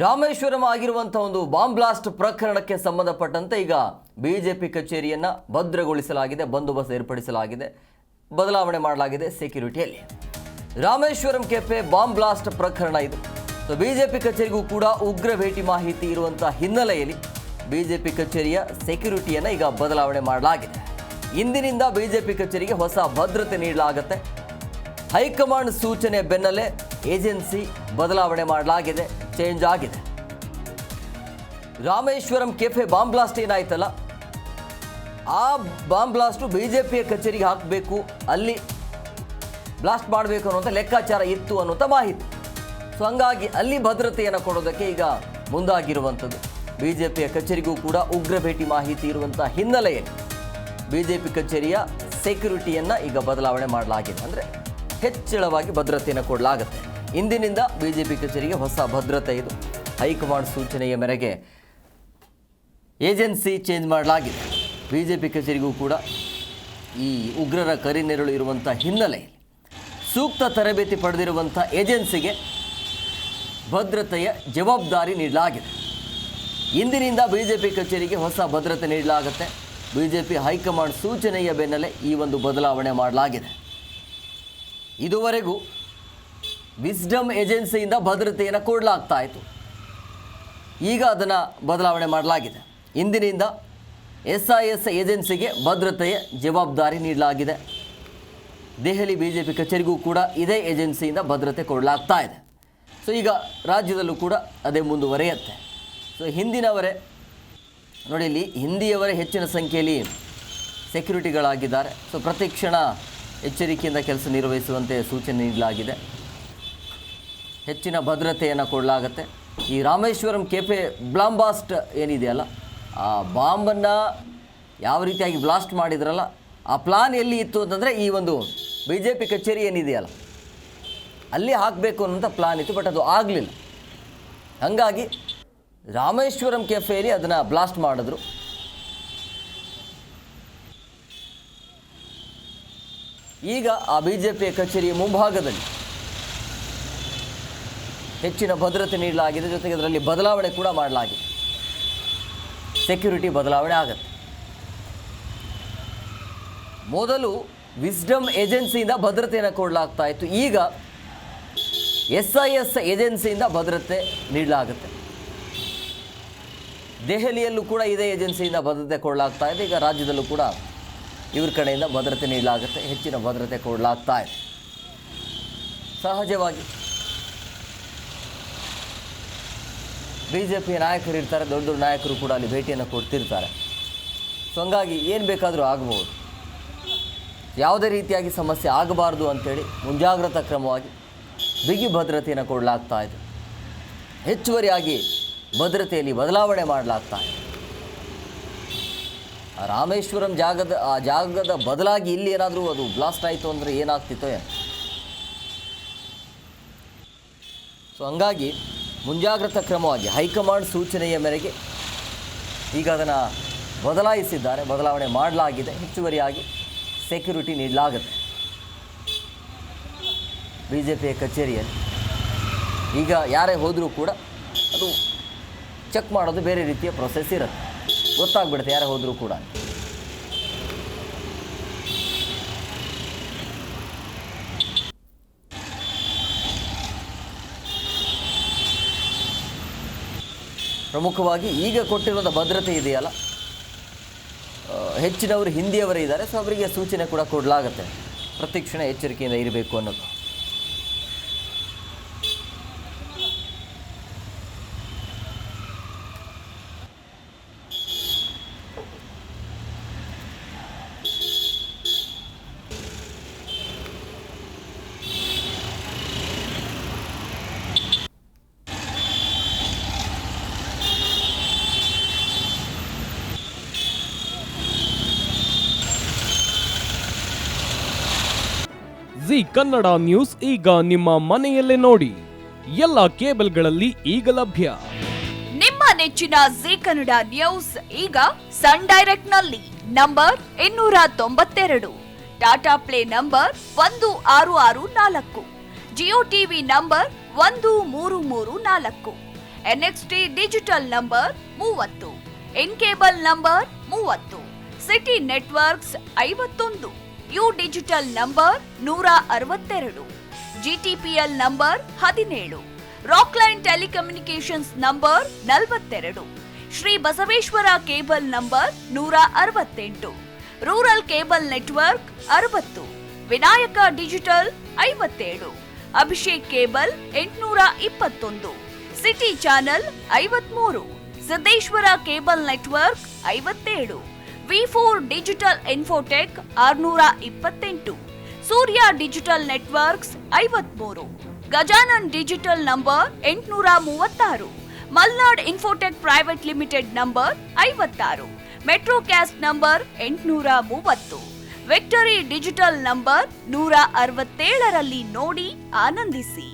ರಾಮೇಶ್ವರಂ ಆಗಿರುವಂತಹ ಒಂದು bomb blast ಪ್ರಕರಣಕ್ಕೆ ಸಂಬಂಧಪಟ್ಟಂತೆ ಈಗ ಬಿಜೆಪಿ ಕಚೇರಿಯನ್ನು ಭದ್ರಗೊಳಿಸಲಾಗಿದೆ, ಬಂದೋಬಸ್ತ್ ಏರ್ಪಡಿಸಲಾಗಿದೆ, ಬದಲಾವಣೆ ಮಾಡಲಾಗಿದೆ ಸೆಕ್ಯೂರಿಟಿಯಲ್ಲಿ. ರಾಮೇಶ್ವರಂ ಕೆಫೆ ಬಾಂಬ್ ಬ್ಲಾಸ್ಟ್ ಪ್ರಕರಣ ಇದು. ಸೊ ಬಿಜೆಪಿ ಕಚೇರಿಗೂ ಕೂಡ ಉಗ್ರ ಭೇಟಿ ಮಾಹಿತಿ ಇರುವಂತಹ ಹಿನ್ನೆಲೆಯಲ್ಲಿ ಬಿಜೆಪಿ ಕಚೇರಿಯ ಸೆಕ್ಯೂರಿಟಿಯನ್ನು ಈಗ ಬದಲಾವಣೆ ಮಾಡಲಾಗಿದೆ. ಇಂದಿನಿಂದ ಬಿಜೆಪಿ ಕಚೇರಿಗೆ ಹೊಸ ಭದ್ರತೆ ನೀಡಲಾಗುತ್ತೆ. ಹೈಕಮಾಂಡ್ ಸೂಚನೆ ಬೆನ್ನಲ್ಲೇ ಏಜೆನ್ಸಿ ಬದಲಾವಣೆ ಮಾಡಲಾಗಿದೆ, ಚೇಂಜ್ ಆಗಿದೆ. ರಾಮೇಶ್ವರಂ ಕೆಫೆ ಬಾಂಬ್ ಬ್ಲಾಸ್ಟ್ ಏನಾಯ್ತಲ್ಲ, ಆ ಬಾಂಬ್ ಬ್ಲಾಸ್ಟು ಬಿಜೆಪಿಯ ಕಚೇರಿಗೆ ಹಾಕಬೇಕು, ಅಲ್ಲಿ ಬ್ಲಾಸ್ಟ್ ಮಾಡಬೇಕು ಅನ್ನುವಂಥ ಲೆಕ್ಕಾಚಾರ ಇತ್ತು ಅನ್ನುವಂಥ ಮಾಹಿತಿ. ಸೊ ಹಂಗಾಗಿ ಅಲ್ಲಿ ಭದ್ರತೆಯನ್ನು ಕೊಡೋದಕ್ಕೆ ಈಗ ಮುಂದಾಗಿರುವಂಥದ್ದು. ಬಿಜೆಪಿಯ ಕಚೇರಿಗೂ ಕೂಡ ಉಗ್ರ ಭೇಟಿ ಮಾಹಿತಿ ಇರುವಂಥ ಹಿನ್ನೆಲೆಯಲ್ಲಿ ಬಿಜೆಪಿ ಕಚೇರಿಯ ಸೆಕ್ಯೂರಿಟಿಯನ್ನು ಈಗ ಬದಲಾವಣೆ ಮಾಡಲಾಗಿದೆ. ಅಂದರೆ ಹೆಚ್ಚಳವಾಗಿ ಭದ್ರತೆಯನ್ನು ಕೊಡಲಾಗುತ್ತೆ. ಇಂದಿನಿಂದ ಬಿಜೆಪಿ ಕಚೇರಿಗೆ ಹೊಸ ಭದ್ರತೆ ಇದು. ಹೈಕಮಾಂಡ್ ಸೂಚನೆಯ ಮೇರೆಗೆ ಏಜೆನ್ಸಿ ಚೇಂಜ್ ಮಾಡಲಾಗಿದೆ. ಬಿಜೆಪಿ ಕಚೇರಿಗೂ ಕೂಡ ಈ ಉಗ್ರರ ಕರಿನೆರಳು ಇರುವಂಥ ಹಿನ್ನೆಲೆಯಲ್ಲಿ ಸೂಕ್ತ ತರಬೇತಿ ಪಡೆದಿರುವಂಥ ಏಜೆನ್ಸಿಗೆ ಭದ್ರತೆಯ ಜವಾಬ್ದಾರಿ ನೀಡಲಾಗಿದೆ. ಇಂದಿನಿಂದ ಬಿಜೆಪಿ ಕಚೇರಿಗೆ ಹೊಸ ಭದ್ರತೆ ನೀಡಲಾಗುತ್ತೆ. ಬಿಜೆಪಿ ಹೈಕಮಾಂಡ್ ಸೂಚನೆಯ ಬೆನ್ನಲ್ಲೇ ಈ ಒಂದು ಬದಲಾವಣೆ ಮಾಡಲಾಗಿದೆ. ಇದುವರೆಗೂ ವಿಸ್ಡಮ್ ಏಜೆನ್ಸಿಯಿಂದ ಭದ್ರತೆಯನ್ನು ಕೊಡಲಾಗ್ತಾ ಇತ್ತು. ಈಗ ಅದನ್ನು ಬದಲಾವಣೆ ಮಾಡಲಾಗಿದೆ. ಇಂದಿನಿಂದ SIS ಏಜೆನ್ಸಿಗೆ ಭದ್ರತೆಯ ಜವಾಬ್ದಾರಿ ನೀಡಲಾಗಿದೆ. ದೆಹಲಿ ಬಿಜೆಪಿ ಕಚೇರಿಗೂ ಕೂಡ ಇದೇ ಏಜೆನ್ಸಿಯಿಂದ ಭದ್ರತೆ ಕೊಡಲಾಗ್ತಾ ಇದೆ. ಸೊ ಈಗ ರಾಜ್ಯದಲ್ಲೂ ಕೂಡ ಅದೇ ಮುಂದುವರಿಯುತ್ತೆ. ಸೊ ಹಿಂದಿನವರೇ ನೋಡಿ, ಇಲ್ಲಿ ಹಿಂದಿಯವರೇ ಹೆಚ್ಚಿನ ಸಂಖ್ಯೆಯಲ್ಲಿ ಸೆಕ್ಯೂರಿಟಿಗಳಾಗಿದ್ದಾರೆ. ಸೊ ಪ್ರತಿಕ್ಷಣ ಎಚ್ಚರಿಕೆಯಿಂದ ಕೆಲಸ ನಿರ್ವಹಿಸುವಂತೆ ಸೂಚನೆ ನೀಡಲಾಗಿದೆ. ಹೆಚ್ಚಿನ ಭದ್ರತೆಯನ್ನು ಕೊಡಲಾಗುತ್ತೆ. ಈ ರಾಮೇಶ್ವರಂ ಕೆಫೆ ಬಾಂಬ್ ಬ್ಲಾಸ್ಟ್ ಏನಿದೆಯಲ್ಲ, ಆ ಬಾಂಬನ್ನು ಯಾವ ರೀತಿಯಾಗಿ ಬ್ಲಾಸ್ಟ್ ಮಾಡಿದ್ರಲ್ಲ, ಆ ಪ್ಲಾನ್ ಎಲ್ಲಿ ಇತ್ತು ಅಂತಂದರೆ ಈ ಒಂದು ಬಿಜೆಪಿ ಕಚೇರಿ ಏನಿದೆಯಲ್ಲ ಅಲ್ಲಿ ಹಾಕಬೇಕು ಅನ್ನೋಂಥ ಪ್ಲಾನ್ ಇತ್ತು. ಬಟ್ ಅದು ಆಗಲಿಲ್ಲ. ಹಾಗಾಗಿ ರಾಮೇಶ್ವರಂ ಕೆಫೆಯಲ್ಲಿ ಅದನ್ನು ಬ್ಲಾಸ್ಟ್ ಮಾಡಿದ್ರು. ಈಗ ಆ ಬಿಜೆಪಿಯ ಕಚೇರಿಯ ಮುಂಭಾಗದಲ್ಲಿ ಹೆಚ್ಚಿನ ಭದ್ರತೆ ನೀಡಲಾಗಿದೆ. ಜೊತೆಗೆ ಅದರಲ್ಲಿ ಬದಲಾವಣೆ ಕೂಡ ಮಾಡಲಾಗಿದೆ. ಸೆಕ್ಯೂರಿಟಿ ಬದಲಾವಣೆ ಆಗುತ್ತೆ. ಮೊದಲು ವಿಸ್ಡಮ್ ಏಜೆನ್ಸಿಯಿಂದ ಭದ್ರತೆಯನ್ನು ಕೊಡಲಾಗ್ತಾ ಇತ್ತು. ಈಗ SIS ಏಜೆನ್ಸಿಯಿಂದ ಭದ್ರತೆ ನೀಡಲಾಗುತ್ತೆ. ದೆಹಲಿಯಲ್ಲೂ ಕೂಡ ಇದೇ ಏಜೆನ್ಸಿಯಿಂದ ಭದ್ರತೆ ಕೊಡಲಾಗ್ತಾ ಇದೆ. ಈಗ ರಾಜ್ಯದಲ್ಲೂ ಕೂಡ ಇವ್ರ ಕಡೆಯಿಂದ ಭದ್ರತೆ ನೀಡಲಾಗುತ್ತೆ. ಹೆಚ್ಚಿನ ಭದ್ರತೆ ಕೊಡಲಾಗ್ತಾ ಇದೆ. ಸಹಜವಾಗಿ ಬಿಜೆಪಿಯ ನಾಯಕರು ಇರ್ತಾರೆ, ದೊಡ್ಡ ದೊಡ್ಡ ನಾಯಕರು ಕೂಡ ಅಲ್ಲಿ ಭೇಟಿಯನ್ನು ಕೊಡ್ತಿರ್ತಾರೆ. ಸೊ ಹಂಗಾಗಿ ಏನು ಬೇಕಾದರೂ ಆಗಬಹುದು. ಯಾವುದೇ ರೀತಿಯಾಗಿ ಸಮಸ್ಯೆ ಆಗಬಾರ್ದು ಅಂಥೇಳಿ ಮುಂಜಾಗ್ರತಾ ಕ್ರಮವಾಗಿ ಬಿಗಿ ಭದ್ರತೆಯನ್ನು ಕೊಡಲಾಗ್ತಾ ಇದೆ. ಹೆಚ್ಚುವರಿಯಾಗಿ ಭದ್ರತೆಯಲ್ಲಿ ಬದಲಾವಣೆ ಮಾಡಲಾಗ್ತಾ ಇದೆ. ರಾಮೇಶ್ವರಂ ಜಾಗದ ಬದಲಾಗಿ ಇಲ್ಲಿ ಏನಾದರೂ ಅದು ಬ್ಲಾಸ್ಟ್ ಆಯಿತು ಅಂದರೆ ಏನಾಗ್ತಿತ್ತೋ ಏನು. ಸೊ ಹಂಗಾಗಿ ಮುಂಜಾಗ್ರತಾ ಕ್ರಮವಾಗಿ ಹೈಕಮಾಂಡ್ ಸೂಚನೆಯ ಮೇರೆಗೆ ಈಗ ಅದನ್ನು ಬದಲಾಯಿಸಿದ್ದಾರೆ, ಬದಲಾವಣೆ ಮಾಡಲಾಗಿದೆ. ಹೆಚ್ಚುವರಿಯಾಗಿ ಸೆಕ್ಯೂರಿಟಿ ನೀಡಲಾಗುತ್ತೆ ಬಿಜೆಪಿಯ ಕಚೇರಿಯಲ್ಲಿ. ಈಗ ಯಾರೇ ಹೋದರೂ ಕೂಡ ಅದು ಚೆಕ್ ಮಾಡೋದು ಬೇರೆ ರೀತಿಯ ಪ್ರೊಸೆಸ್ ಇರುತ್ತೆ. ಗೊತ್ತಾಗ್ಬಿಡುತ್ತೆ ಯಾರೇ ಹೋದರೂ ಕೂಡ. ಪ್ರಮುಖವಾಗಿ ಈಗ ಕೊಟ್ಟಿರುವಂಥ ಭದ್ರತೆ ಇದೆಯಲ್ಲ, ಹೆಚ್ಚಿನವರು ಹಿಂದಿಯವರೇ ಇದ್ದಾರೆ. ಸೊ ಅವರಿಗೆ ಸೂಚನೆ ಕೂಡ ಕೊಡಲಾಗುತ್ತೆ, ಪ್ರತಿಕ್ಷಣ ಎಚ್ಚರಿಕೆಯಿಂದ ಇರಬೇಕು ಅನ್ನೋದು. ಜಿ ಕನ್ನಡ ನ್ಯೂಸ್ ಈಗ ನಿಮ್ಮ ಮನೆಯಲ್ಲೇ ನೋಡಿ. ಎಲ್ಲ ಕೇಬಲ್ಗಳಲ್ಲಿ ಈಗ ಲಭ್ಯ. ನಿಮ್ಮ ನೆಚ್ಚಿನ ಜಿ ಕನ್ನಡ ನ್ಯೂಸ್ ಈಗ ಸನ್ ಡೈರೆಕ್ಟ್ ನಲ್ಲಿ number 292, Tata play number 1664, Jio TV number 1334, NXT digital number 30, N cable number 30, city networks 51, U digital number 162, GTPL number 17, Rockline telecommunications number 42, Shri Basaveshwara cable number 168, rural cable network 60, Vinayaka digital 57, Abhishek cable 821, city channel 53, Siddeshwara cable network 57, V4 digital Infotech 628, ಸೂರ್ಯ digital networks 53, Gajanan digital number 836, Malnad infotech private limited number 56, Metrocast number 830, victory digital number 167ರಲ್ಲಿ ನೋಡಿ ಆನಂದಿಸಿ.